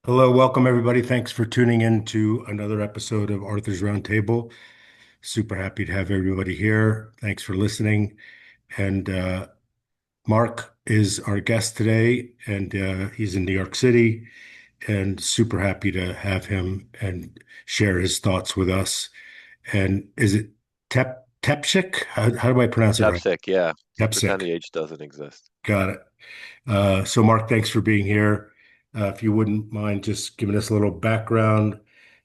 Hello, welcome everybody. Thanks for tuning in to another episode of Arthur's Roundtable. Super happy to have everybody here. Thanks for listening. And Mark is our guest today, and he's in New York City, and super happy to have him and share his thoughts with us. And is it Tepsich? How do I pronounce it right? Tepsich, yeah. Pretend Tepsich. the H doesn't exist. Got it. So, Mark, thanks for being here. If you wouldn't mind just giving us a little background,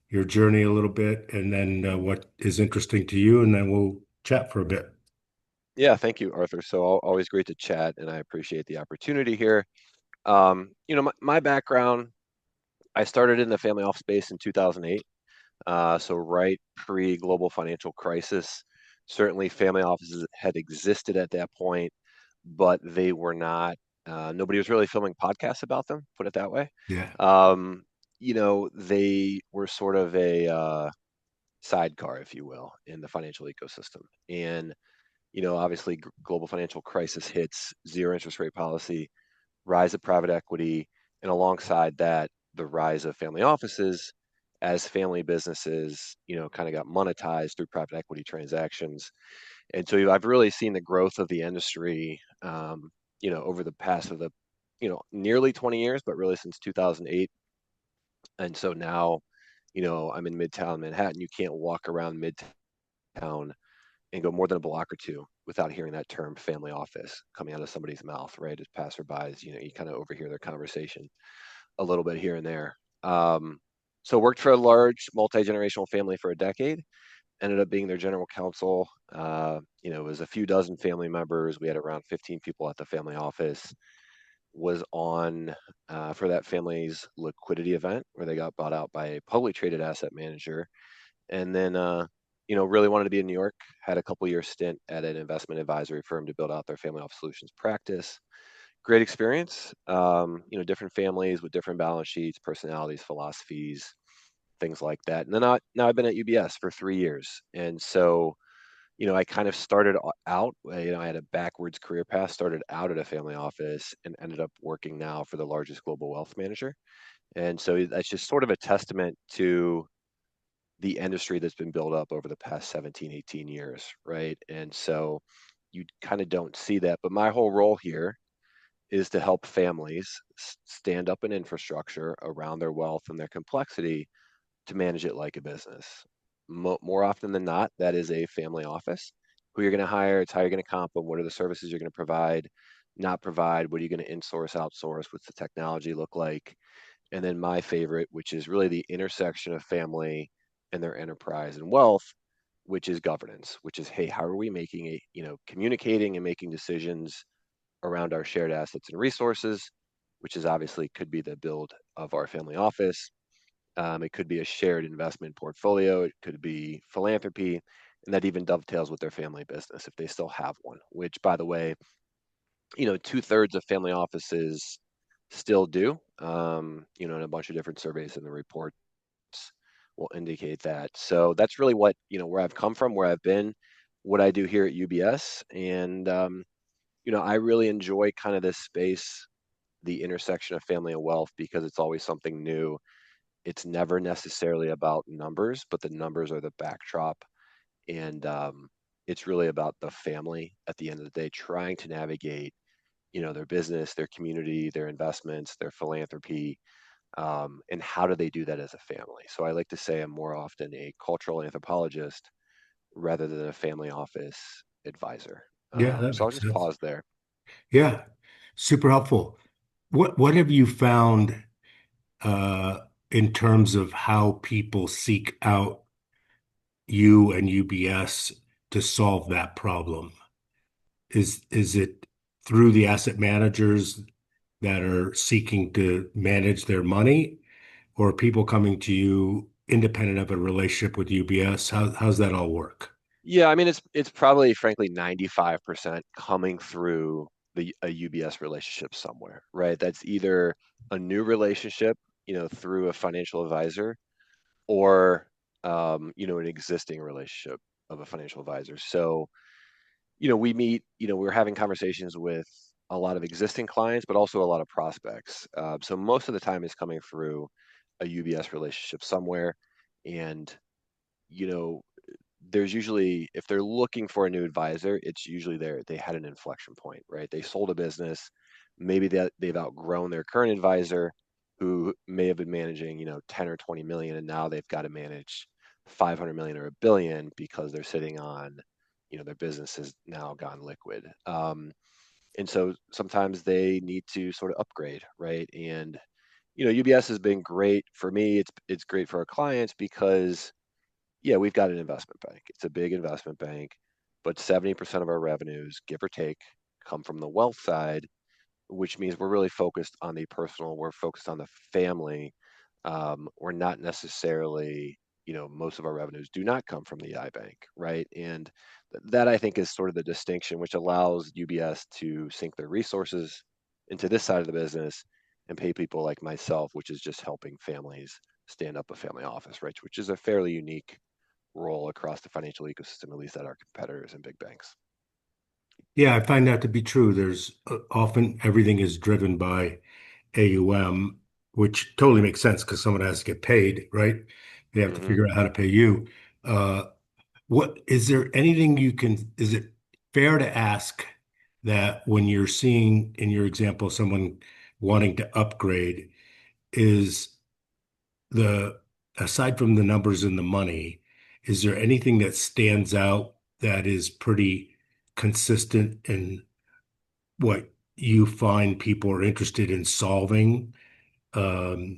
your journey a little bit, and then what is interesting to you, and then we'll chat for a bit. Yeah, thank you, Arthur. Always great to chat, and I appreciate the opportunity here. My background, I started in the family office space in 2008, so right pre-global financial crisis. Certainly, family offices had existed at that point, but they were not. Nobody was really filming podcasts about them, put it that way. Yeah. Um, they were sort of a sidecar, if you will, in the financial ecosystem. And obviously global financial crisis hits, zero interest rate policy, rise of private equity, and alongside that, the rise of family offices as family businesses, kind of got monetized through private equity transactions. And so I've really seen the growth of the industry, over the past of the, nearly 20 years, but really since 2008. And so now, I'm in Midtown Manhattan. You can't walk around Midtown and go more than a block or two without hearing that term family office coming out of somebody's mouth, right? As passerbys, you kind of overhear their conversation a little bit here and there. So worked for a large multi-generational family for a decade, ended up being their general counsel. It was a few dozen family members. We had around 15 people at the family office. Was on for that family's liquidity event where they got bought out by a publicly traded asset manager, and then really wanted to be in New York. Had a couple year stint at an investment advisory firm to build out their family office solutions practice. Great experience. Different families with different balance sheets, personalities, philosophies, things like that. And then now I've been at UBS for 3 years, and so I kind of started out. I had a backwards career path. Started out at a family office and ended up working now for the largest global wealth manager. And so that's just sort of a testament to the industry that's been built up over the past 17, 18 years, right? And so you kind of don't see that. But my whole role here is to help families stand up an infrastructure around their wealth and their complexity to manage it like a business. More often than not, that is a family office. Who you're going to hire, it's how you're going to comp them, what are the services you're going to provide, not provide, what are you going to insource, outsource, what's the technology look like? And then my favorite, which is really the intersection of family and their enterprise and wealth, which is governance, which is, hey, how are we making a, communicating and making decisions around our shared assets and resources, which is obviously could be the build of our family office. It could be a shared investment portfolio. It could be philanthropy. And that even dovetails with their family business if they still have one, which, by the way, two-thirds of family offices still do. And a bunch of different surveys in the reports will indicate that. So that's really what, where I've come from, where I've been, what I do here at UBS. And, I really enjoy kind of this space, the intersection of family and wealth, because it's always something new. It's never necessarily about numbers, but the numbers are the backdrop. And it's really about the family at the end of the day, trying to navigate, their business, their community, their investments, their philanthropy, and how do they do that as a family. So I like to say I'm more often a cultural anthropologist rather than a family office advisor. Yeah, that So I'll makes just sense. pause there. Yeah, super helpful. What have you found uh, in terms of how people seek out you and UBS to solve that problem? Is it through the asset managers that are seeking to manage their money, or are people coming to you independent of a relationship with UBS? How's that all work? Yeah, I mean it's probably frankly 95% coming through a UBS relationship somewhere, right? That's either a new relationship, through a financial advisor, or an existing relationship of a financial advisor. So, we meet, we're having conversations with a lot of existing clients, but also a lot of prospects. So most of the time is coming through. a UBS relationship somewhere. And, you know, there's usually, if they're looking for a new advisor, it's usually they had an inflection point, right? They sold a business, maybe they've outgrown their current advisor who may have been managing, 10 or 20 million, and now they've got to manage 500 million or a billion because they're sitting on, their business has now gone liquid. And so sometimes they need to sort of upgrade, right? And UBS has been great for me. It's great for our clients because yeah, we've got an investment bank. It's a big investment bank, but 70% of our revenues, give or take, come from the wealth side, which means we're really focused on the personal, we're focused on the family. We're not necessarily, most of our revenues do not come from the iBank, right? And that I think is sort of the distinction, which allows UBS to sink their resources into this side of the business and pay people like myself, which is just helping families stand up a family office, right? Which is a fairly unique role across the financial ecosystem, at least at our competitors and big banks. Yeah, I find that to be true. There's often everything is driven by AUM, which totally makes sense because someone has to get paid, right? They have to Hmm. figure out how to pay you. What is there anything is it fair to ask that when you're seeing in your example someone wanting to upgrade, is the aside from the numbers and the money, is there anything that stands out that is pretty consistent in what you find people are interested in solving?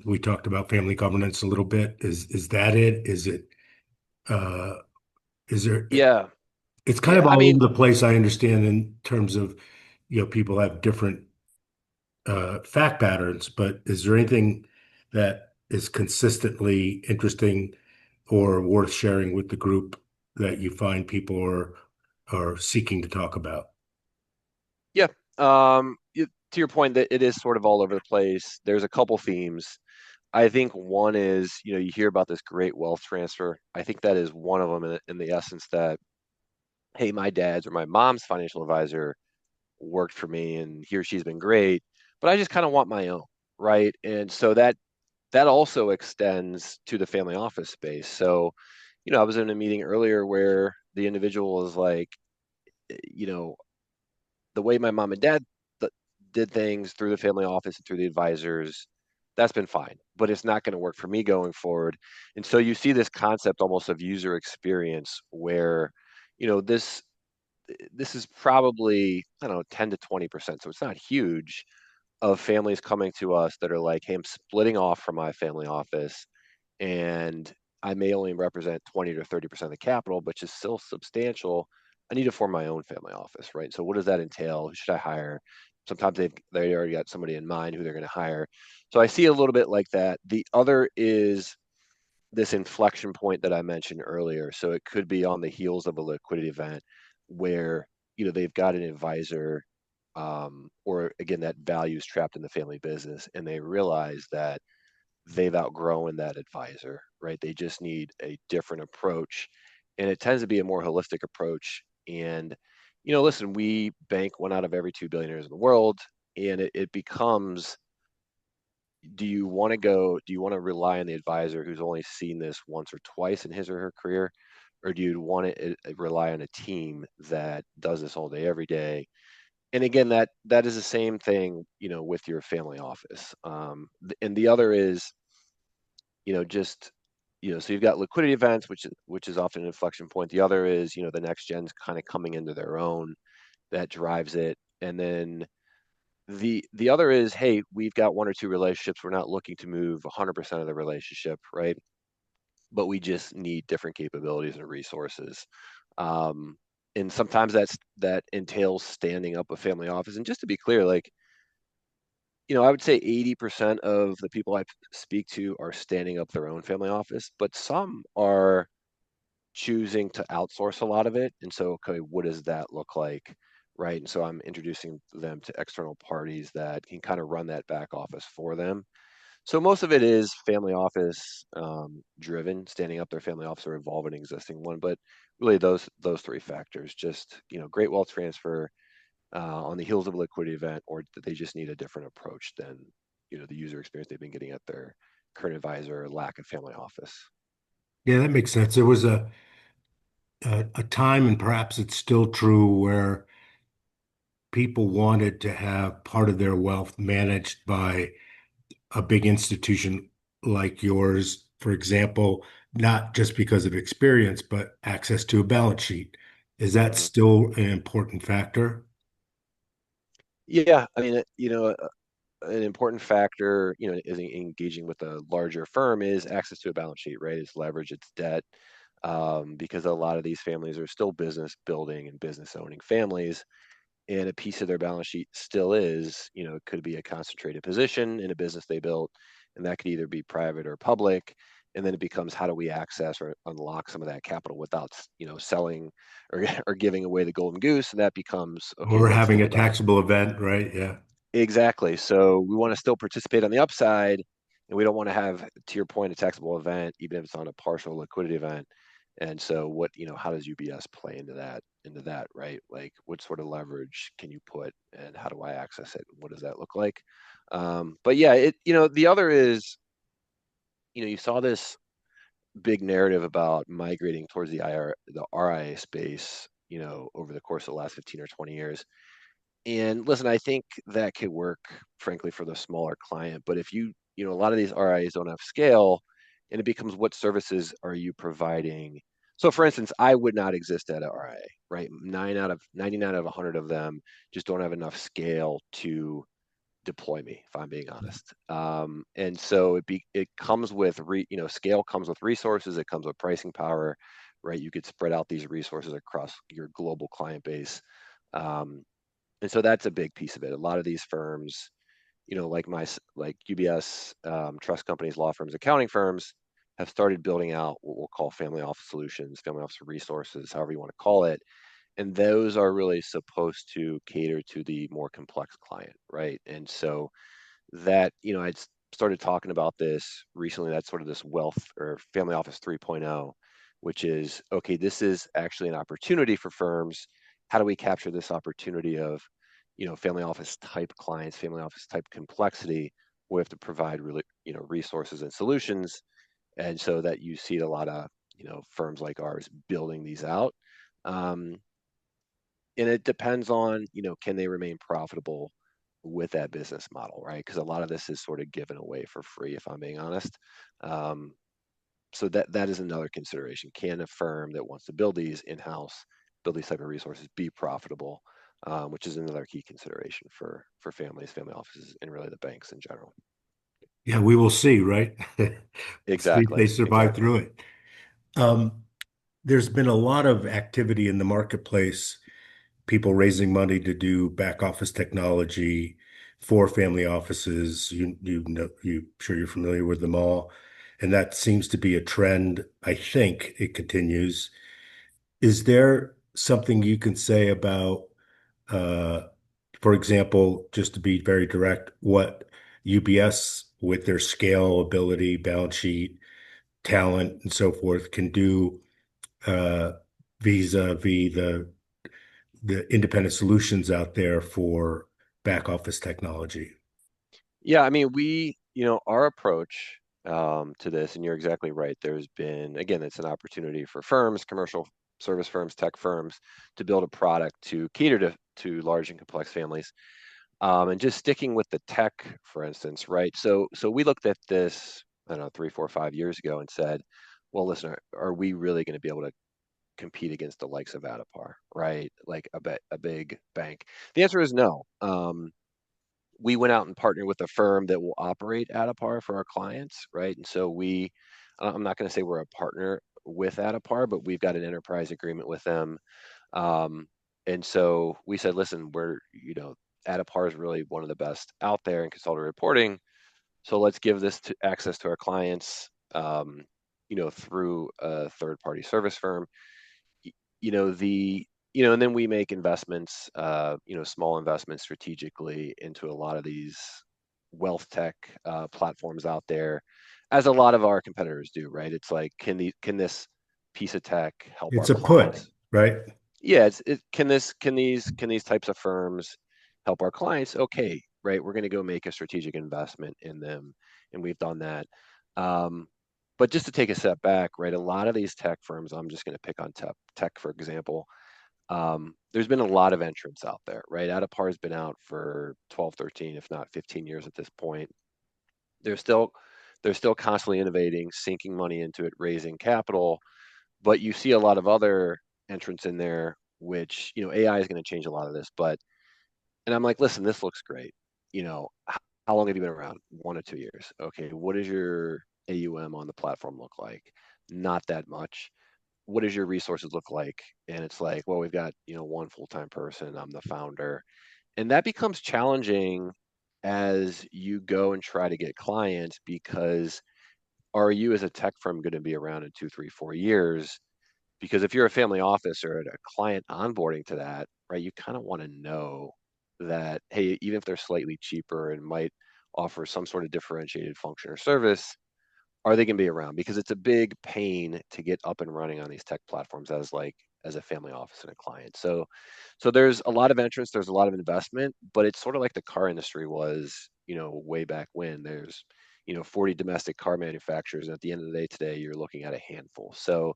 We talked about family governance a little bit. Is that it? Uh, is there, Yeah, it's kind yeah. of I all over mean, the place, I understand, in terms of, people have different fact patterns, but is there anything that is consistently interesting or worth sharing with the group that you find people are seeking to talk about? yeah. To your point, that it is sort of all over the place. There's a couple themes. I think one is, you hear about this great wealth transfer. I think that is one of them in the essence that, hey, my dad's or my mom's financial advisor worked for me, and he or she's been great, but I just kind of want my own, right? And so that also extends to the family office space. So, I was in a meeting earlier where the individual was like, you know, the way my mom and dad th- did things through the family office and through the advisors, that's been fine, but it's not going to work for me going forward. And so you see this concept almost of user experience where, this is probably, I don't know, 10 to 20%. So it's not huge of families coming to us that are like, hey, I'm splitting off from my family office and I may only represent 20 to 30% of the capital, but is still substantial. I need to form my own family office, right? So what does that entail? Who should I hire? Sometimes they already got somebody in mind who they're going to hire. So I see a little bit like that. The other is this inflection point that I mentioned earlier. So it could be on the heels of a liquidity event where they've got an advisor, or again that value is trapped in the family business, and they realize that they've outgrown that advisor, right? They just need a different approach. And it tends to be a more holistic approach. And, listen, we bank one out of every two billionaires in the world. And it becomes, do you want to rely on the advisor who's only seen this once or twice in his or her career? Or do you want to rely on a team that does this all day, every day? And again, that is the same thing, with your family office. And the other is, just so you've got liquidity events, which is often an inflection point. The other is, the next gen's kind of coming into their own, that drives it. And then the other is, hey, we've got one or two relationships. We're not looking to move 100% of the relationship, right? But we just need different capabilities and resources. Um, and sometimes that entails standing up a family office. And just to be clear, like, I would say 80% of the people I speak to are standing up their own family office, but some are choosing to outsource a lot of it. And so, okay, what does that look like? Right. And so I'm introducing them to external parties that can kind of run that back office for them. So most of it is family office driven, standing up their family office or evolve an existing one. But really those three factors, just, great wealth transfer, on the heels of a liquidity event, or they just need a different approach than the user experience they've been getting at their current advisor, lack of family office. Yeah, that makes sense. There was a time, and perhaps it's still true, where people wanted to have part of their wealth managed by a big institution like yours, for example, not just because of experience, but access to a balance sheet. Is that Mhm. still an important factor? Yeah, I mean, an important factor, is engaging with a larger firm is access to a balance sheet, right? It's leverage, it's debt, because a lot of these families are still business building and business owning families, and a piece of their balance sheet still is, it could be a concentrated position in a business they built, and that could either be private or public. And then it becomes how do we access or unlock some of that capital without, selling or or giving away the golden goose? And that becomes okay. Or Let's having think a about taxable event, right? Yeah. exactly. So we want to still participate on the upside, and we don't want to have, to your point, a taxable event, even if it's on a partial liquidity event. And so what, how does UBS play into that, right? Like what sort of leverage can you put and how do I access it? What does that look like? But yeah, the other is, you saw this big narrative about migrating towards the RIA space, over the course of the last 15 or 20 years. And listen, I think that could work, frankly, for the smaller client. But if a lot of these RIAs don't have scale, and it becomes what services are you providing? So, for instance, I would not exist at an RIA, right? 99 out of 100 of them just don't have enough scale to deploy me, if I'm being honest. And so it comes with scale comes with resources, it comes with pricing power, right? You could spread out these resources across your global client base. Um, and so that's a big piece of it. A lot of these firms, like UBS, trust companies, law firms, accounting firms, have started building out what we'll call family office solutions, family office resources, however you want to call it. And those are really supposed to cater to the more complex client, right? And so that, I'd started talking about this recently. That's sort of this wealth or family office 3.0, which is okay, this is actually an opportunity for firms. How do we capture this opportunity of, family office type clients, family office type complexity? We have to provide really, resources and solutions. And so that you see a lot of, firms like ours building these out. Um, and it depends on, can they remain profitable with that business model, right? Because a lot of this is sort of given away for free, if I'm being honest. Um, so that is another consideration. Can a firm that wants to build these in-house, build these type of resources, be profitable? Which is another key consideration for families, family offices, and really the banks in general. Yeah, we will see, right? See if they Exactly, survive exactly. through it. Um, there's been a lot of activity in the marketplace, people raising money to do back office technology for family offices. Sure you're familiar with them all, and that seems to be a trend. I think it continues. Is there something you can say about, uh, for example, just to be very direct, what UBS with their scale, ability, balance sheet, talent, and so forth can do uh, vis-a-vis the independent solutions out there for back office technology? Yeah, I mean, our approach to this, and you're exactly right. There's been, again, it's an opportunity for firms, commercial service firms, tech firms, to build a product to cater to large and complex families. And just sticking with the tech, for instance, right? So we looked at this, I don't know, 3, 4, 5 years ago and said, well, listen, are we really going to be able to compete against the likes of Adipar, right? Like a big bank? The answer is no. We went out and partnered with a firm that will operate Adipar for our clients, right? And so I'm not going to say we're a partner with Adipar, but we've got an enterprise agreement with them. Um, and so we said, listen, Adipar is really one of the best out there in consultative reporting. So let's give this access to our clients, through a third party service firm. You know the and then we make investments, small investments strategically into a lot of these wealth tech platforms out there, as a lot of our competitors do, right? It's like, can this piece of tech help It's our a put, clients? right? Yeah, can these types of firms help our clients? Okay, right, we're going to go make a strategic investment in them, and we've done that. Um, but just to take a step back, right? A lot of these tech firms, I'm just going to pick on tech for example. There's been a lot of entrants out there, right? Par has been out for 12, 13, if not 15 years at this point. They're still they're still constantly innovating, sinking money into it, raising capital, but you see a lot of other entrants in there, which, AI is going to change a lot of this, but and I'm like, listen, this looks great. How long have you been around? 1 or 2 years. Okay, what does your AUM on the platform look like? Not that much. What does your resources look like? And it's like, well, we've got, one full-time person. I'm the founder. And that becomes challenging as you go and try to get clients because are you as a tech firm going to be around in 2, 3, 4 years? Because if you're a family office or a client onboarding to that, right, you kind of want to know that, hey, even if they're slightly cheaper and might offer some sort of differentiated function or service, are they going to be around? Because it's a big pain to get up and running on these tech platforms as a family office and a client. So there's a lot of interest, there's a lot of investment, but it's sort of like the car industry was, way back when. There's 40 domestic car manufacturers, and at the end of the day today, you're looking at a handful. So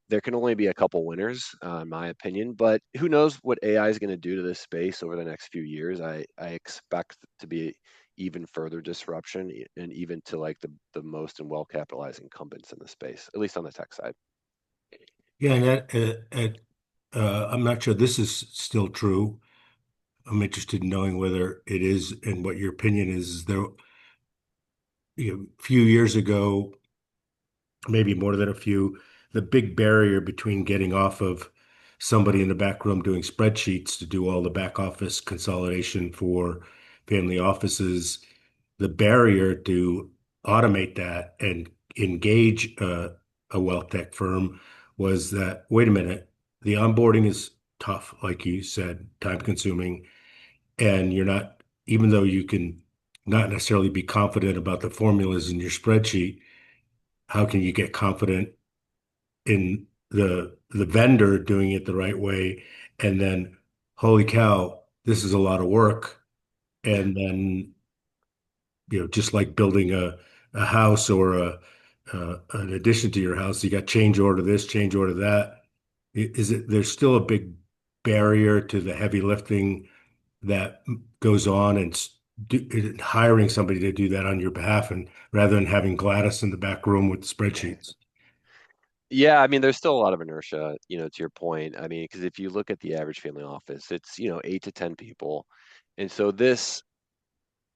there can only be a couple winners, in my opinion. But who knows what AI is going to do to this space over the next few years? I expect to be even further disruption, and even to like the most and well capitalized incumbents in the space, at least on the tech side. Yeah, and I'm not sure this is still true. I'm interested in knowing whether it is and what your opinion is. There, a few years ago, maybe more than a few, the big barrier between getting off of somebody in the back room doing spreadsheets to do all the back office consolidation for family offices, the barrier to automate that and engage a wealth tech firm was that, wait a minute, the onboarding is tough, like you said, time consuming, and you're not, even though you can not necessarily be confident about the formulas in your spreadsheet, how can you get confident in the vendor doing it the right way? And then, holy cow, this is a lot of work. And then, just like building a house or an addition to your house, you got change order this, change order that. Is it there's still a big barrier to the heavy lifting that goes on and hiring somebody to do that on your behalf, and rather than having Gladys in the back room with spreadsheets. Yeah, I mean, there's still a lot of inertia, to your point. I mean, because if you look at the average family office, it's, 8 to 10 people. And so this,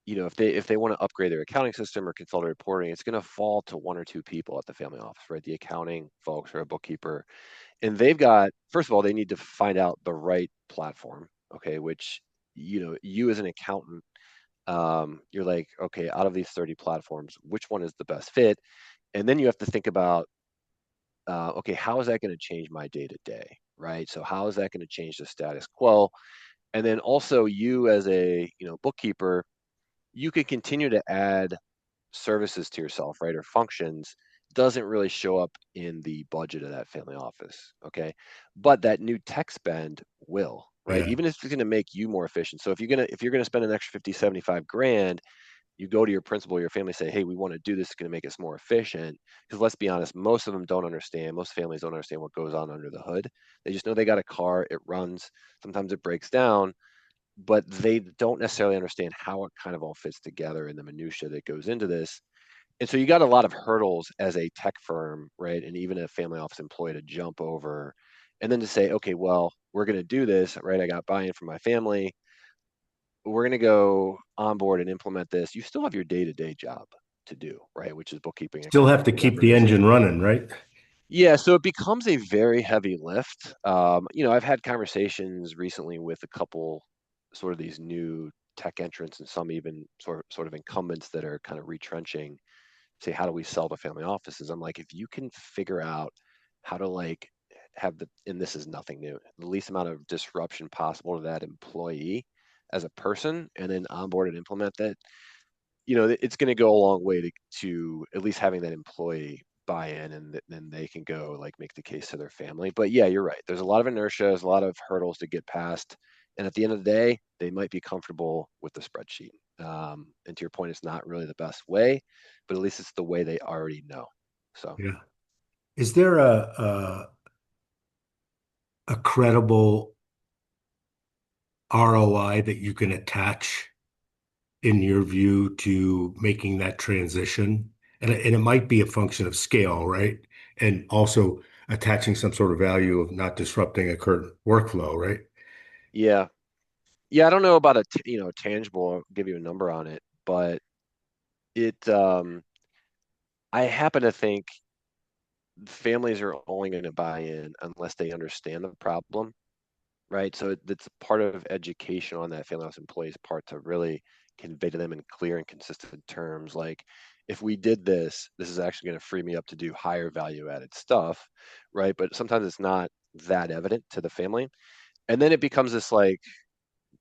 if they want to upgrade their accounting system or consolidate reporting, it's going to fall to 1 or 2 people at the family office, right? The accounting folks or a bookkeeper. And they've got, first of all, they need to find out the right platform, okay, which, you as an accountant, you're like, okay, out of these 30 platforms, which one is the best fit? And then you have to think about, okay, how is that going to change my day to day, right? So how is that going to change the status quo? And then also you as a, bookkeeper, you could continue to add services to yourself, right, or functions. Doesn't really show up in the budget of that family office, okay? But that new tech spend will, right? Yeah. Even if it's going to make you more efficient. So if you're going to spend an extra 50, 75 grand, you go to your principal, your family, say, hey, we want to do this, it's going to make us more efficient. Because let's be honest, most of them don't understand, most families don't understand what goes on under the hood. They just know they got a car, it runs, sometimes it breaks down, but they don't necessarily understand how it kind of all fits together in the minutia that goes into this. And so you got a lot of hurdles as a tech firm, right? And even a family office employee to jump over and then to say, okay, well, we're going to do this, right? I got buy-in from my family. We're going to go onboard and implement this. You still have your day-to-day job to do, right? Which is bookkeeping, Still have accounting, to keep whatever it the is. engine running, right? Yeah, so it becomes a very heavy lift. I've had conversations recently with a couple sort of these new tech entrants and some even sort of incumbents that are kind of retrenching, say, how do we sell to family offices? I'm like, if you can figure out how to like have and this is nothing new, the least amount of disruption possible to that employee as a person, and then onboard and implement that, it's going to go a long way to at least having that employee buy in, and then they can go like make the case to their family. But yeah, you're right. There's a lot of inertia, there's a lot of hurdles to get past. And at the end of the day, they might be comfortable with the spreadsheet. And to your point, it's not really the best way, but at least it's the way they already know. So Yeah. Is there a credible ROI that you can attach in your view to making that transition? And it might be a function of scale, right? And also attaching some sort of value of not disrupting a current workflow, right? yeah, yeah, I don't know about tangible. I'll give you a number on it, but it I happen to think families are only going to buy in unless they understand the problem, right? So that's part of education on that family office employee's part to really convey to them in clear and consistent terms. Like, if we did this, this is actually going to free me up to do higher value added stuff, right? But sometimes it's not that evident to the family. And then it becomes this like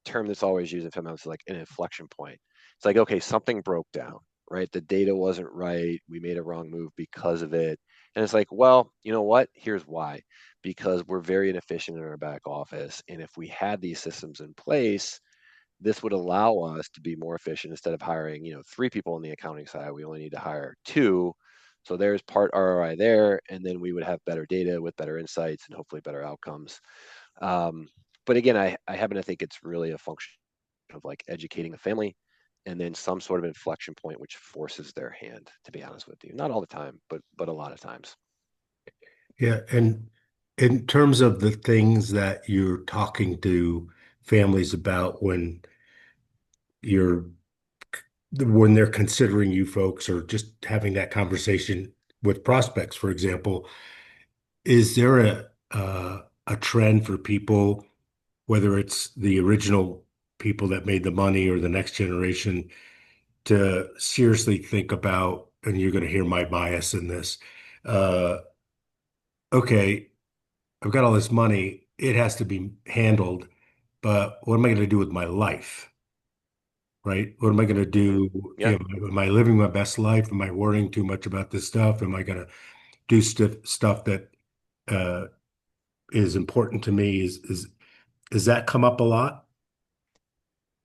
term that's always used in film is like an inflection point. It's like, okay, something broke down, right? The data wasn't right. We made a wrong move because of it. And it's like, well, you know what? Here's why. Because we're very inefficient in our back office. And if we had these systems in place, this would allow us to be more efficient instead of hiring, three people on the accounting side. We only need to hire two. So there's part ROI there. And then we would have better data with better insights and hopefully better outcomes. Um, but again, I happen to think it's really a function of like educating the family and then some sort of inflection point which forces their hand, to be honest with you. Not all the time, but a lot of times. Yeah. And in terms of the things that you're talking to families about you're when they're considering you folks or just having that conversation with prospects, for example, is there a trend for people, whether it's the original people that made the money or the next generation, to seriously think about, and you're going to hear my bias in this, uh, okay, I've got all this money, it has to be handled, but what am I going to do with my life? Right? What am I going to Hmm. do? Yeah. Am I living my best life? Am I worrying too much about this stuff? Am I going to do stuff that uh, is important to me? Is that come up a lot?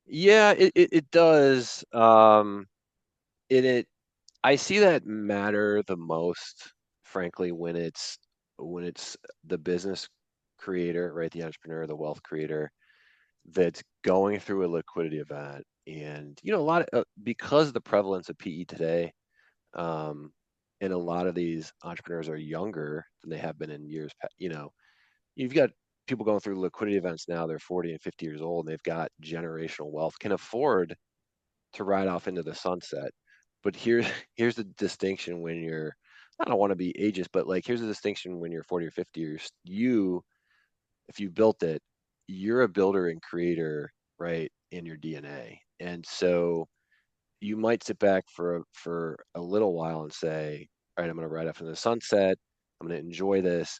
Yeah, it does. It I see that matter the most, frankly, when it's the business creator, right? The entrepreneur, the wealth creator that's going through a liquidity event. And a lot of because of the prevalence of PE today, um, and a lot of these entrepreneurs are younger than they have been in years. You've got people going through liquidity events now. They're 40 and 50 years old, and they've got generational wealth, can afford to ride off into the sunset. But here's the distinction when you're, I don't want to be ageist, but like here's the distinction when you're 40 or 50 years, if you built it, you're a builder and creator, right, in your DNA. And so you might sit back for a little while and say, all right, I'm going to ride off into the sunset. I'm going to enjoy this.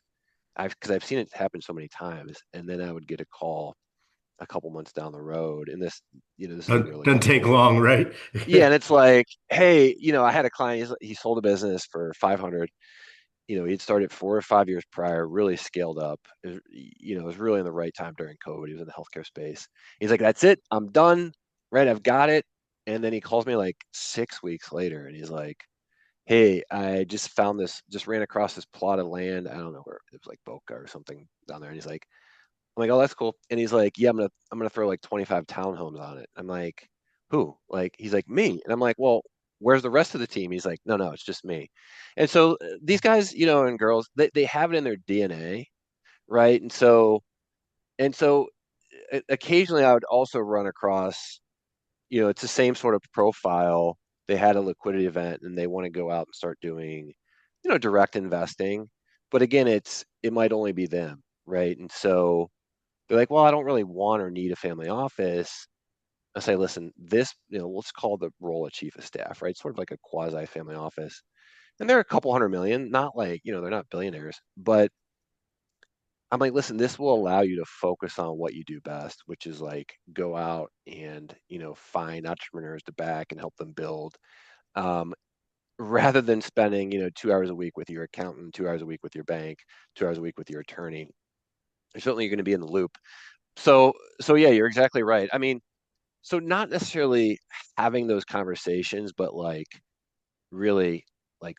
Because I've seen it happen so many times, and then I would get a call a couple months down the road, and this is when you're Doesn't looking take for. long, right? Yeah, and it's like, hey, I had a client. He sold a business for 500. He'd started 4 or 5 years prior, really scaled up. It was really in the right time during COVID. He was in the healthcare space. He's like, that's it. I'm done. Right. I've got it. And then he calls me like 6 weeks later and he's like, hey, I just found this, just ran across this plot of land. I don't know where it was, like Boca or something down there. And he's like, I'm like, oh, that's cool. And he's like, yeah, I'm gonna throw like 25 townhomes on it. I'm like, who? Like, he's like, me. And I'm like, well, where's the rest of the team? He's like, no, it's just me. And so these guys, and girls, they have it in their DNA, right? And so occasionally I would also run across, it's the same sort of profile. They had a liquidity event and they want to go out and start doing, direct investing. But again, it might only be them, right? And so they're like, well, I don't really want or need a family office. I say, listen, this, let's call the role a chief of staff, right? Sort of like a quasi family office. And they're a couple 100 million, not like, they're not billionaires, but I'm like, listen, this will allow you to focus on what you do best, which is like go out and, find entrepreneurs to back and help them build, um, rather than spending, 2 hours a week with your accountant, 2 hours a week with your bank, 2 hours a week with your attorney. Certainly you're going to be in the loop. So yeah, you're exactly right. I mean, So not necessarily having those conversations, but like really like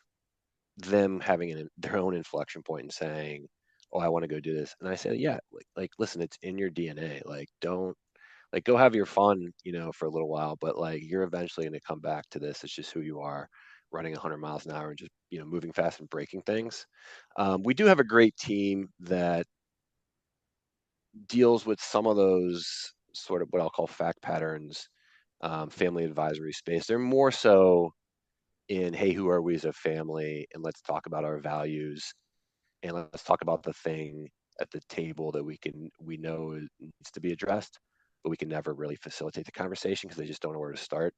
them having their own inflection point and saying, "Oh, I want to go do this," and I say, "Yeah, listen, it's in your DNA. Like, don't like go have your fun, for a little while, but like you're eventually going to come back to this. It's just who you are, running 100 miles an hour and just moving fast and breaking things." We do have a great team that deals with some of those sort of what I'll call fact patterns, family advisory space. They're more so in, hey, who are we as a family, and let's talk about our values, and let's talk about the thing at the table that we know needs to be addressed, but we can never really facilitate the conversation because they just don't know where to start.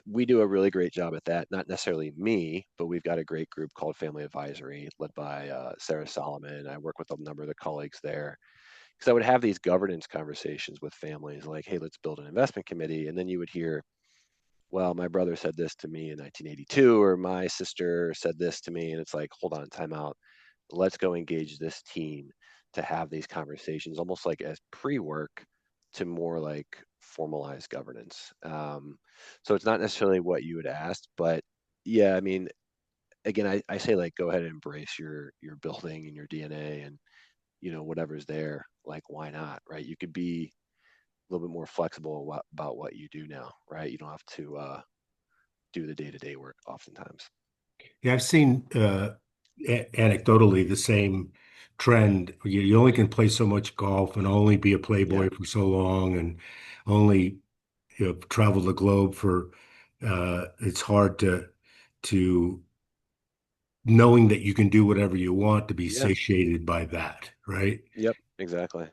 We do a really great job at that. Not necessarily me, but we've got a great group called Family Advisory, led by Sarah Solomon. I work with a number of the colleagues there because I would have these governance conversations with families, like, hey, let's build an investment committee, and then you would hear, well, my brother said this to me in 1982, or my sister said this to me, and it's like, hold on, time out. Let's go engage this team to have these conversations, almost like as pre-work to more like formalized governance. So it's not necessarily what you had asked, but yeah, I mean, again, I say like go ahead and embrace your building and your DNA and whatever's there. Like, why not, right? You could be a little bit more flexible about what you do now, right? You don't have to do the day-to-day work oftentimes. Yeah, I've seen anecdotally the same trend. You only can play so much golf and only be a Yeah, playboy for so long and only travel the globe for it's hard to knowing that you can do whatever you want to be yeah, satiated by that, right? yep, exactly.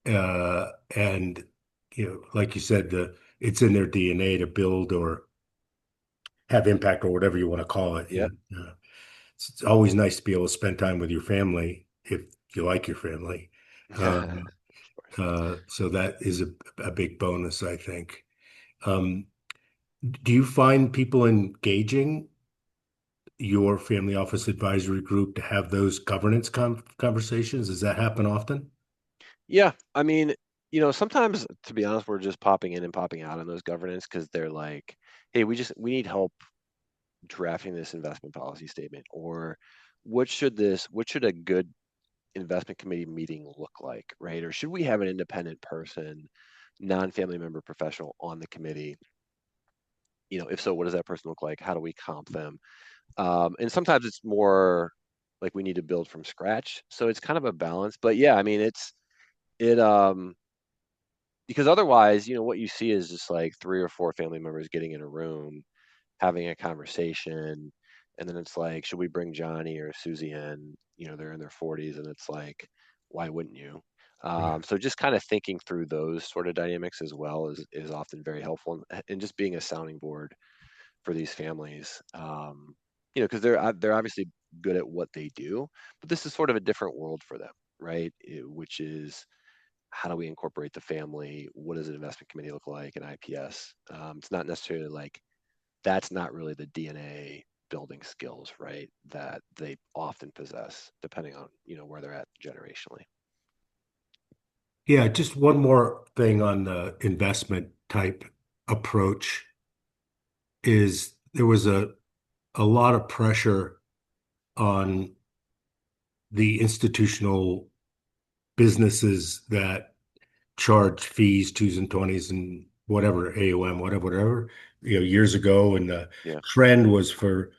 And like you said, it's in their DNA to build or have impact or whatever you want to call it. Yep. And it's always nice to be able to spend time with your family if you like your family. Uh, Of course. so that is a big bonus, I think. Um, do you find people engaging your family office advisory group to have those governance conversations? Does that happen often? Yeah, I mean, sometimes to be honest, we're just popping in and popping out on those governance because they're like, hey, we need help drafting this investment policy statement, or what should a good investment committee meeting look like, right? Or should we have an independent person, non-family member professional on the committee? If so, what does that person look like? How do we comp them? And sometimes it's more like we need to build from scratch. So it's kind of a balance. But yeah, I mean, it because otherwise, what you see is just like three or four family members getting in a room, having a conversation, and then it's like, should we bring Johnny or Susie in? They're in their 40s, and it's like, why wouldn't you? Yeah. So just kind of thinking through those sort of dynamics as well is often very helpful, and just being a sounding board for these families. Because they're obviously good at what they do, but this is sort of a different world for them, right? Which is, how do we incorporate the family? What does an investment committee look like? An IPS? It's not necessarily like that's not really the DNA building skills, right? That they often possess, depending on where they're at generationally. Yeah, just one more thing on the investment type approach is there was a lot of pressure on the institutional businesses that charge fees, twos and twenties and whatever, AOM, whatever, years ago. And the Yeah, trend was for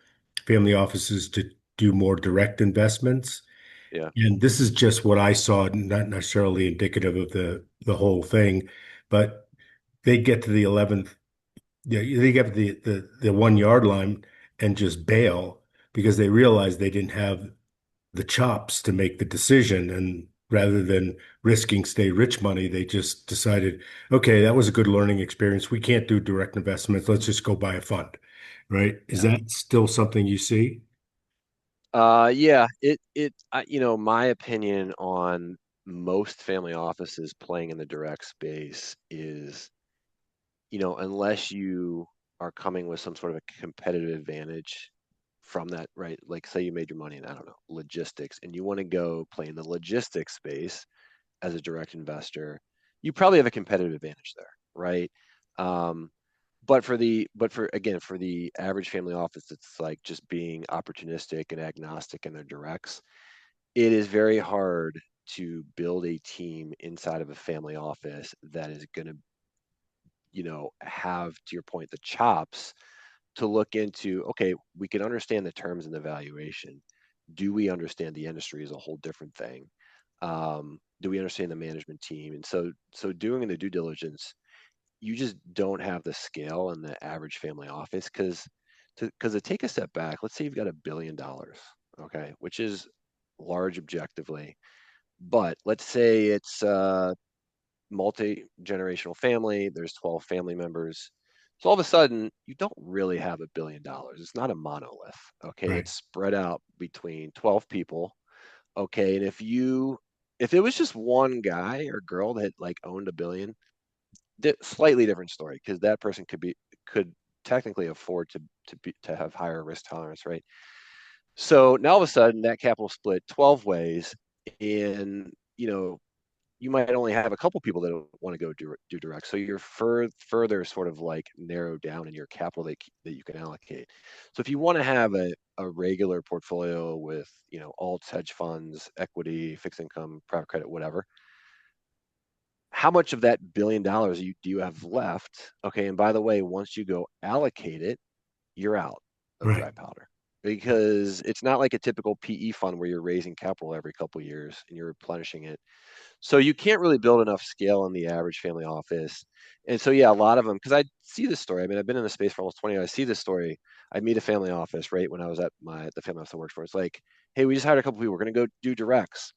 family offices to do more direct investments. yeah, And this is just what I saw, not necessarily indicative of the whole thing, but they get to the 11th, yeah, they get to the 1 yard line and just bail because they realized they didn't have the chops to make the decision. And rather than risking stay rich money, they just decided, okay, that was a good learning experience. We can't do direct investments. Let's just go buy a fund. Right? Is yeah. that still something you see? Yeah. My opinion on most family offices playing in the direct space is, unless you are coming with some sort of a competitive advantage from that, right? Like, say you made your money in, I don't know, logistics, and you want to go play in the logistics space as a direct investor, you probably have a competitive advantage there, right? Um, but for again, for the average family office, it's like just being opportunistic and agnostic in their directs. It is very hard to build a team inside of a family office that is going to, have, to your point, the chops to look into, okay, we can understand the terms and the valuation. Do we understand the industry is a whole different thing? Do we understand the management team? And so doing the due diligence, you just don't have the scale in the average family office to take a step back. Let's say you've got $1 billion, okay, which is large objectively, but let's say it's multi-generational family, there's 12 family members. So all of a sudden, you don't really have $1 billion. It's not a monolith. Okay. Right. It's spread out between 12 people. Okay. And if it was just one guy or girl that like owned a billion, slightly different story, because that person could technically afford to have higher risk tolerance, right? So now all of a sudden that capital split 12 ways, and you might only have a couple people that want to go do direct. So you're further sort of like narrowed down in your capital that you can allocate. So if you want to have a regular portfolio with, alts, hedge funds, equity, fixed income, private credit, whatever, how much of that $1 billion do you have left? Okay. And by the way, once you go allocate it, you're out of Right. dry powder, because it's not like a typical PE fund where you're raising capital every couple of years and you're replenishing it. So you can't really build enough scale in the average family office. And so, yeah, a lot of them, because I see this story. I mean, I've been in the space for almost 20 years. I see this story. I meet a family office right when I was at the family office I worked for. It's like, hey, we just hired a couple people. We're going to go do directs.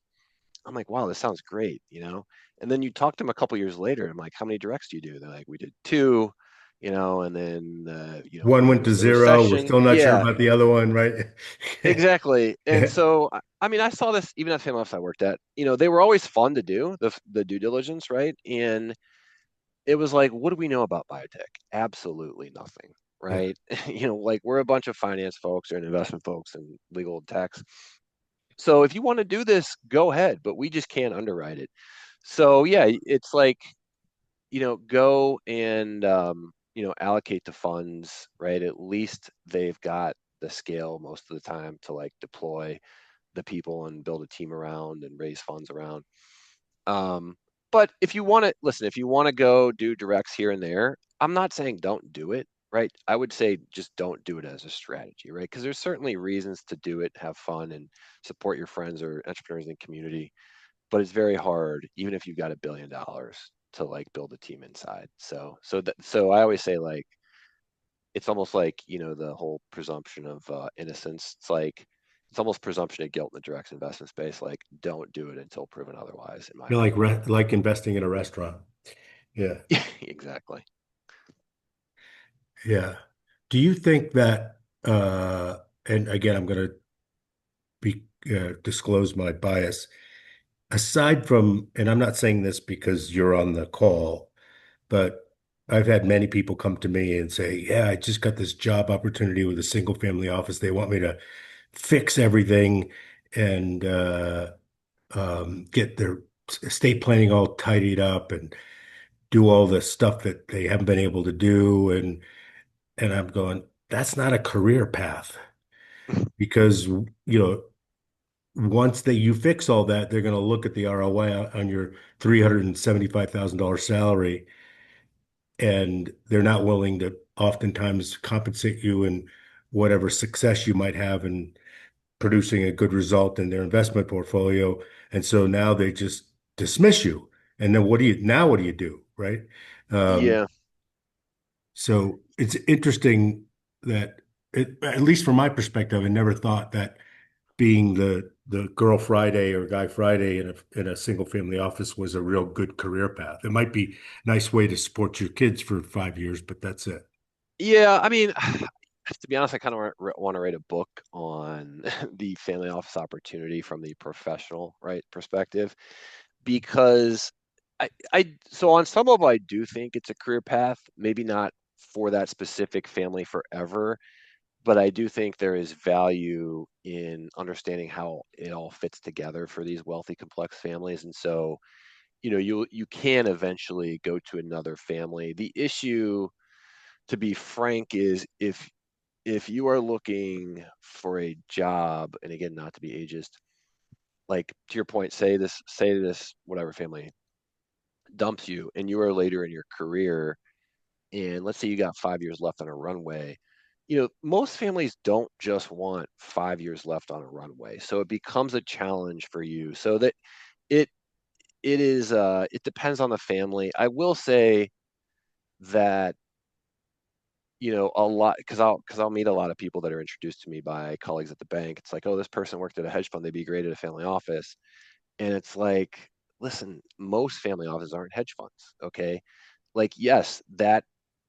I'm like, wow, this sounds great. And then you talk to them a couple years later. I'm like, how many directs do you do? They're like, we did two, and then One went there to was the zero. We're recession. still not sure Yeah, about the other one, right? exactly. And so, I mean, I saw this even at the family office I worked at. They were always fun to do the due diligence, right? And it was like, what do we know about biotech? Absolutely nothing, Yeah. right? Like we're a bunch of finance folks and investment folks and legal and tax. So if you want to do this, go ahead, but we just can't underwrite it. So yeah, it's like, go and allocate the funds, right? At least they've got the scale most of the time to like deploy the people and build a team around and raise funds around. Um, but if you want to listen, if you want to go do directs here and there, I'm not saying don't do it, right? I would say just don't do it as a strategy, right? Because there's certainly reasons to do it, have fun, and support your friends or entrepreneurs in the community. But it's very hard, even if you've got $1 billion, to like build a team inside. So I always say like it's almost like the whole presumption of innocence. It's almost presumption of guilt in the direct investment space. Like, don't do it until proven otherwise, in my You're like opinion. like investing in a restaurant. Yeah. Exactly. Yeah. Do you think that and again I'm going to be disclose my bias aside from, and I'm not saying this because you're on the call, but I've had many people come to me and say, "Yeah, I just got this job opportunity with a single family office. They want me to fix everything and get their estate planning all tidied up and do all the stuff that they haven't been able to do." And I'm going, that's not a career path because once that you fix all that, they're going to look at the ROI on your $375,000 salary, and they're not willing to oftentimes compensate you in whatever success you might have in producing a good result in their investment portfolio. And so now they just dismiss you. And then what do you do, right? Um, Yeah. so it's interesting that at least from my perspective, I never thought that being the girl Friday or guy Friday in a single family office was a real good career path. It might be a nice way to support your kids for 5 years, but that's it. Yeah. I mean, to be honest, I kind of want to write a book on the family office opportunity from the professional, right, perspective, because so on some level, I do think it's a career path, maybe not for that specific family forever, but I do think there is value in understanding how it all fits together for these wealthy, complex families. And so, you can eventually go to another family. The issue, to be frank, is if you are looking for a job, and again, not to be ageist, like to your point, say this whatever family dumps you, and you are later in your career, and let's say you got 5 years left on a runway. Most families don't just want 5 years left on a runway, so it becomes a challenge for you. So that it it depends on the family. I will say that a lot, because I'll meet a lot of people that are introduced to me by colleagues at the bank. It's like, oh, this person worked at a hedge fund, they'd be great at a family office. And it's like, listen, most family offices aren't hedge funds. Okay, like, yes, that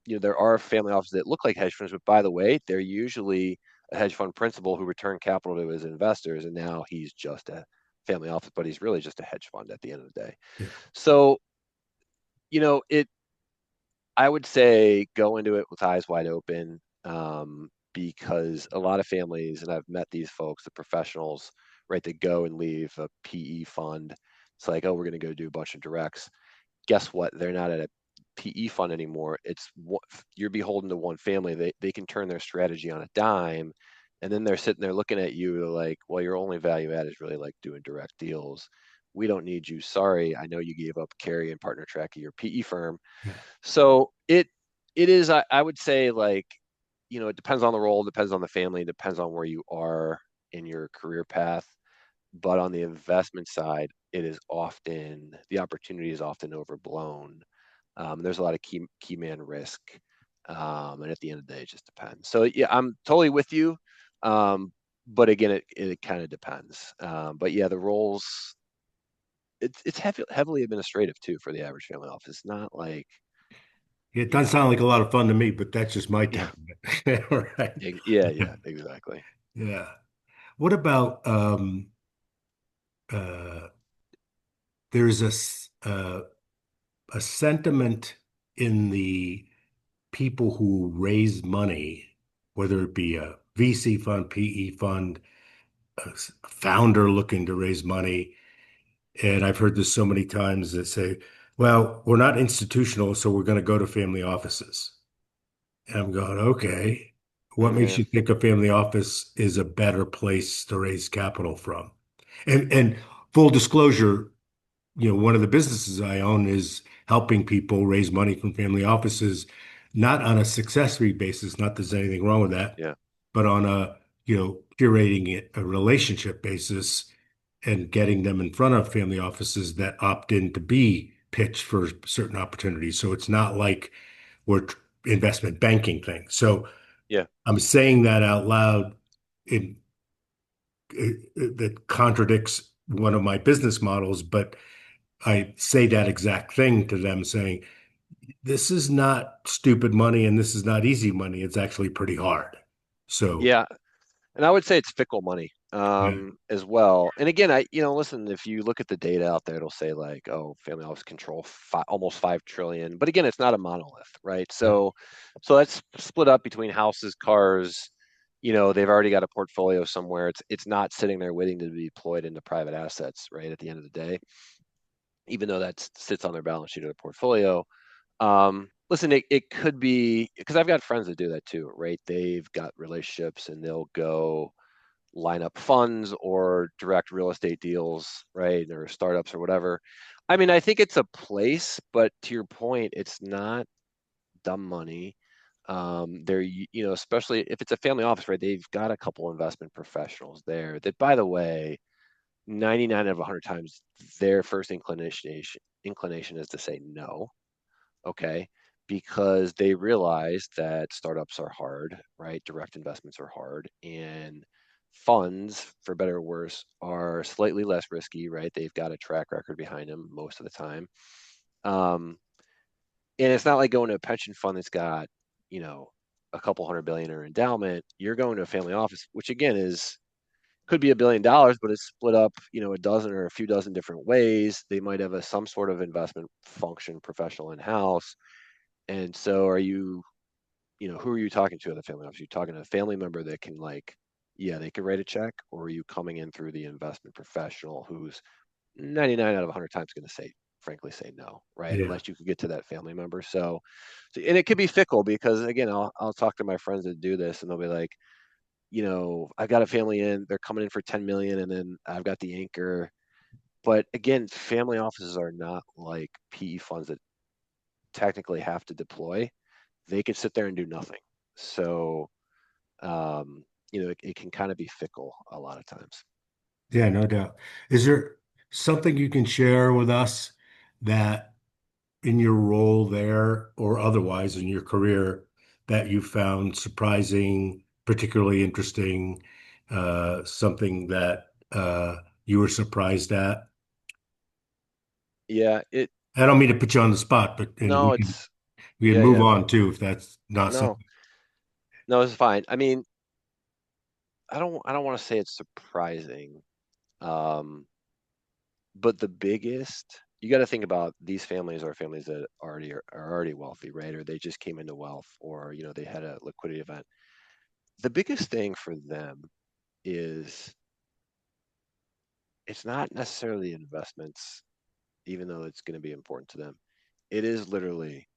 there are family offices that look like hedge funds, but by the way, they're usually a hedge fund principal who returned capital to his investors, and now he's just a family office, but he's really just a hedge fund at the end of the day. Yeah. So it I would say go into it with eyes wide open, because a lot of families, and I've met these folks, the professionals, right, that go and leave a PE fund. It's like, oh, we're going to go do a bunch of directs. Guess what? They're not at a PE fund anymore. You're beholden to one family. They can turn their strategy on a dime, and then they're sitting there looking at you like, well, your only value add is really like doing direct deals. We don't need you. Sorry, I know you gave up carry and partner track of your PE firm. Yeah. So it is. I would say, like, it depends on the role, depends on the family, depends on where you are in your career path. But on the investment side, the opportunity is often overblown. There's a lot of key man risk, and at the end of the day, it just depends. So yeah, I'm totally with you. But again, it kind of depends. But yeah, the roles, it's heavily administrative too for the average family office. It's not like, It you doesn't know, sound like a lot of fun to me, but that's just my yeah, temperament. All right. yeah, exactly. Yeah. What about uh there's a sentiment in the people who raise money, whether it be a VC fund, PE fund, a founder looking to raise money. And I've heard this so many times that say, well, we're not institutional, so we're going to go to family offices. And I'm going, okay, what makes Yeah, you think a family office is a better place to raise capital from? And full disclosure, one of the businesses I own is helping people raise money from family offices, not on a success fee basis, not that there's anything wrong with that, yeah, but on curating it a relationship basis and getting them in front of family offices that opt in to be pitched for certain opportunities. So it's not like we're investment banking thing. So yeah. I'm saying that out loud in that contradicts one of my business models, but I say that exact thing to them saying, this is not stupid money and this is not easy money. It's actually pretty hard. So, Yeah, and I would say it's fickle money, yeah, as well. And again, listen, if you look at the data out there, it'll say like, oh, family office control almost 5 trillion. But again, it's not a monolith, right? yeah, So that's split up between houses, cars. They've already got a portfolio somewhere. It's not sitting there waiting to be deployed into private assets, right? At the end of the day, even though that sits on their balance sheet or their portfolio. Listen, it could be because I've got friends that do that too, right? They've got relationships and they'll go line up funds or direct real estate deals, right? Or startups or whatever. I mean, I think it's a place, but to your point, it's not dumb money. Especially if it's a family office, right? They've got a couple investment professionals there that, by the way, 99 out of 100 times, their first inclination is to say no. Okay, because they realize that startups are hard, right? Direct investments are hard, and funds, for better or worse, are slightly less risky, right? They've got a track record behind them most of the time. Um, and it's not like going to a pension fund that's got, you know, a couple hundred billion or endowment. You're going to a family office, which again is could be $1 billion, but it's split up, a dozen or a few dozen different ways. They might have some sort of investment function professional in house. And so who are you talking to at the family office? Are you talking to a family member that can, like, yeah, they can write a check, or are you coming in through the investment professional who's 99 out of 100 times going to say frankly say no, right? Yeah. Unless you could get to that family member. And it could be fickle because again, I'll talk to my friends that do this, and they'll be like, I've got a family in, they're coming in for 10 million, and then I've got the anchor. But again, family offices are not like PE funds that technically have to deploy. They could sit there and do nothing. So, it can kind of be fickle a lot of times. Yeah, no doubt. Is there something you can share with us that in your role there or otherwise in your career that you found surprising, particularly interesting, something that you were surprised at? Yeah, I don't mean to put you on the spot, but and no, we can yeah, move yeah. on too if that's not No, something. no, it's fine. I mean, I don't want to say it's surprising. Um, but the biggest, you got to think about these families are families that are already wealthy, right? Or they just came into wealth, or they had a liquidity event. The biggest thing for them is it's not necessarily investments, even though it's going to be important to them. It is literally,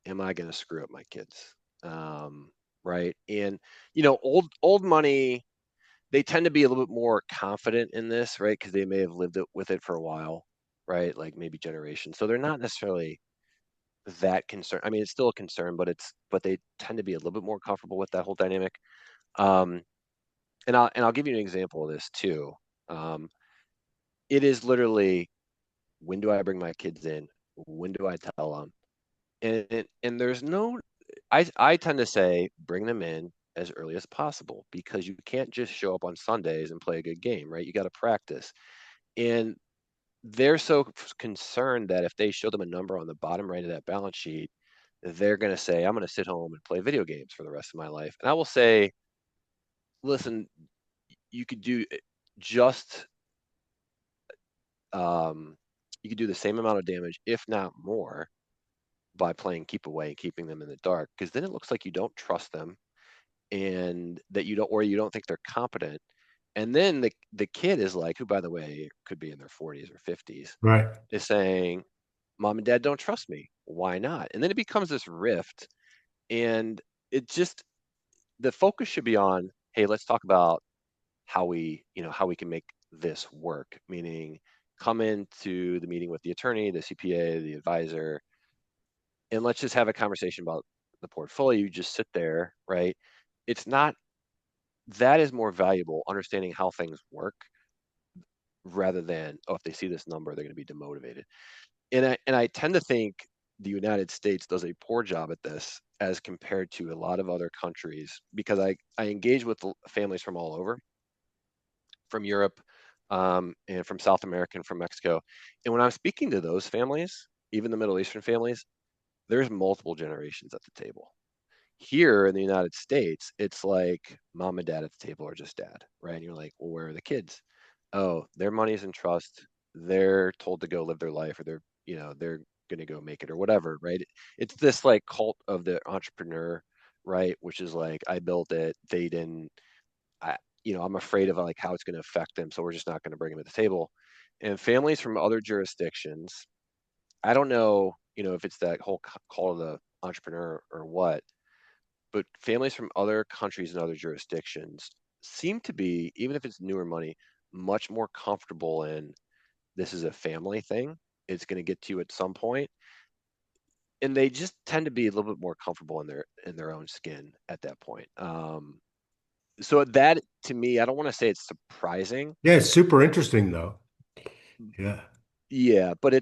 am I going to screw up my kids? Um, right? And old money, they tend to be a little bit more confident in this, right? Because they may have lived with it for a while, right? Like maybe generations. So they're not necessarily that concerned. I mean, it's still a concern, but they tend to be a little bit more comfortable with that whole dynamic. Um, and I'll give you an example of this too. Um, it is literally, when do I bring my kids in? When do I tell them? And there's no, I tend to say bring them in as early as possible because you can't just show up on Sundays and play a good game, right? You got to practice. And they're so concerned that if they show them a number on the bottom right of that balance sheet, they're going to say, I'm going to sit home and play video games for the rest of my life. And I will say, listen, you could do just, um, you could do the same amount of damage, if not more, by playing keep away and keeping them in the dark, because then it looks like you don't trust them and that you don't think they're competent. And then the kid is like, who by the way could be in their 40s or 50s, Right. is saying, Mom and Dad don't trust me. Why not? And then it becomes this rift, and it just the focus should be on, hey, let's talk about how we can make this work. Meaning, come into the meeting with the attorney, the CPA, the advisor, and let's just have a conversation about the portfolio. You just sit there, right? It's not that is more valuable, understanding how things work, rather than, oh, if they see this number, they're going to be demotivated. And I tend to think the United States does a poor job at this as compared to a lot of other countries, because I engage with families from all over, from Europe, and from South America and from Mexico. And when I'm speaking to those families, even the Middle Eastern families, there's multiple generations at the table. Here in the United States, it's like mom and dad at the table, or just dad, right? And you're like, well, where are the kids? Oh, their money's in trust. They're told to go live their life, or they're going to go make it or whatever, right? It's this like cult of the entrepreneur, right? Which is like, I built it, they didn't. I, I'm afraid of like how it's going to affect them, so we're just not going to bring them to the table. And families from other jurisdictions, I don't know, if it's that whole call of the entrepreneur or what, but families from other countries and other jurisdictions seem to be, even if it's newer money, much more comfortable in, this is a family thing. It's going to get to you at some point, and they just tend to be a little bit more comfortable in their own skin at that point. So that, to me, I don't want to say it's surprising. Yeah, it's super interesting though. Yeah. Yeah, but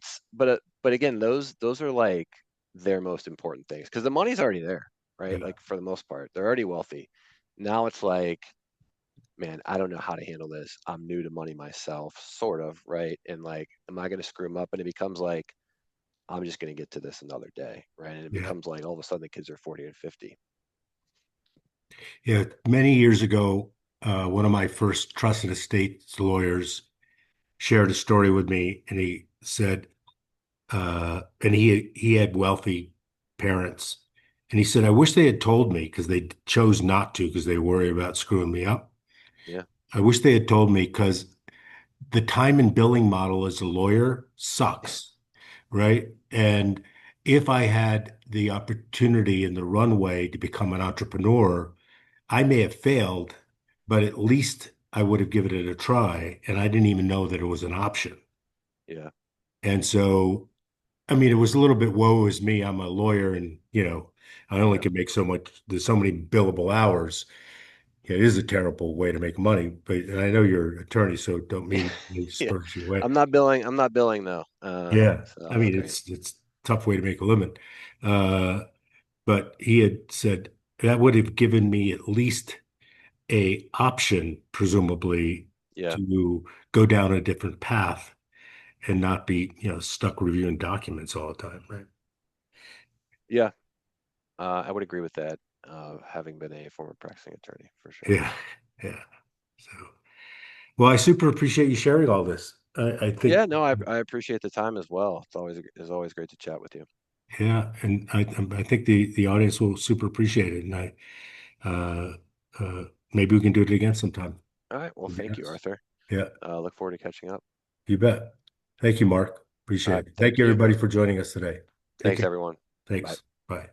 again, those are like their most important things, because the money's already there, right? Yeah. Like for the most part, they're already wealthy. Now it's like, man, I don't know how to handle this. I'm new to money myself, sort of, right? And like, am I going to screw them up? And it becomes like, I'm just going to get to this another day, right? And it Yeah. becomes like all of a sudden the kids are 40 and 50. Yeah. Many years ago, one of my first trust and estates lawyers shared a story with me, and he said, and he had wealthy parents, and he said, I wish they had told me because they chose not to because they worry about screwing me up. Yeah, I wish they had told me because the time and billing model as a lawyer sucks. right? And if I had the opportunity in the runway to become an entrepreneur, I may have failed, but at least I would have given it a try. And I didn't even know that it was an option. Yeah. And so, I mean, it was a little bit woe is me. I'm a lawyer and, I only Yeah. can make so much, there's so many billable hours. Yeah, it is a terrible way to make money, but and I know you're an attorney, so don't mean to Yeah. disperse your way. I'm not billing though. Yeah, So I that's mean great. it's a tough way to make a living. Uh, but he had said that would have given me at least a option, presumably, Yeah. to go down a different path and not be, stuck reviewing documents all the time, right? Yeah. I would agree with that, having been a former practicing attorney for sure. Yeah, yeah. So, well, I super appreciate you sharing all this. I think, Yeah, no, I appreciate the time as well. It's always great to chat with you. yeah, and I think the audience will super appreciate it, and uh, maybe we can do it again sometime. All right. Well, thank you, Yes. Arthur. Yeah, Look forward to catching up. you bet. Thank you, Mark. All Appreciate right. it. Thank Thank you, you. everybody, for joining us today. Take Thanks, care. everyone. Bye. Thanks. Bye.